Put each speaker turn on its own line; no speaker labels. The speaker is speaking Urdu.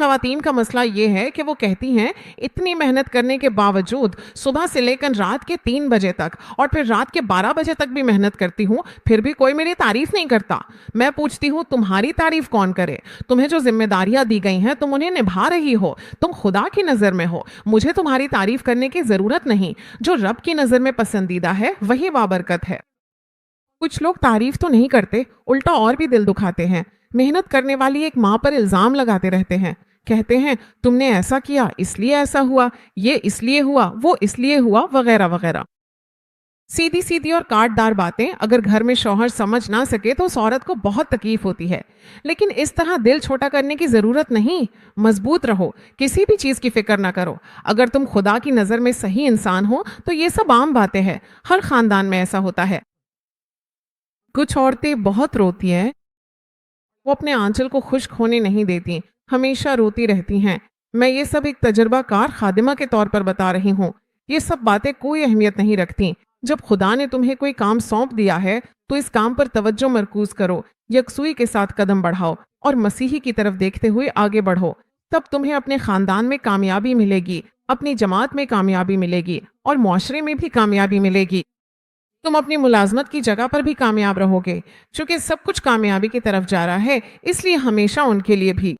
خواتین کا مسئلہ یہ ہے کہ وہ کہتی ہیں اتنی محنت کرنے کے باوجود صبح سے لے کر رات کے 3 بجے تک اور پھر رات کے 12 بجے تک بھی محنت کرتی ہوں، پھر بھی کوئی میری تعریف نہیں کرتا۔ میں پوچھتی ہوں تمہاری تعریف کون کرے؟ تمہیں جو ذمہ داریاں دی گئی ہیں تم انہیں نبھا رہی ہو، تم خدا کی نظر میں ہو، مجھے تمہاری تعریف کرنے کی ضرورت نہیں۔ جو رب کی نظر میں پسندیدہ ہے وہی بابرکت ہے۔ کچھ لوگ تعریف تو نہیں کرتے، الٹا اور بھی دل دکھاتے ہیں۔ محنت کرنے والی ایک ماں پر الزام لگاتے رہتے ہیں، کہتے ہیں تم نے ایسا کیا اس لیے ایسا ہوا، یہ اس لیے ہوا، وہ اس لیے ہوا، وغیرہ وغیرہ۔ سیدھی سیدھی اور کاٹ دار باتیں اگر گھر میں شوہر سمجھ نہ سکے تو اس عورت کو بہت تکلیف ہوتی ہے، لیکن اس طرح دل چھوٹا کرنے کی ضرورت نہیں۔ مضبوط رہو، کسی بھی چیز کی فکر نہ کرو۔ اگر تم خدا کی نظر میں صحیح انسان ہو تو یہ سب عام باتیں ہیں، ہر خاندان میں ایسا ہوتا ہے۔ کچھ عورتیں بہت روتی ہیں، وہ اپنے آنچل کو خشک ہونے نہیں دیتی، ہمیشہ روتی رہتی ہیں۔ میں یہ سب ایک تجربہ کار خادمہ کے طور پر بتا رہی ہوں۔ یہ سب باتیں کوئی اہمیت نہیں رکھتی۔ جب خدا نے تمہیں کوئی کام سونپ دیا ہے تو اس کام پر توجہ مرکوز کرو، یکسوئی کے ساتھ قدم بڑھاؤ اور مسیحی کی طرف دیکھتے ہوئے آگے بڑھو۔ تب تمہیں اپنے خاندان میں کامیابی ملے گی، اپنی جماعت میں کامیابی ملے گی اور معاشرے میں بھی کامیابی ملے گی۔ تم اپنی ملازمت کی جگہ پر بھی کامیاب رہو گے، چونکہ سب کچھ کامیابی کی طرف جا رہا ہے، اس لیے ہمیشہ ان کے لیے بھی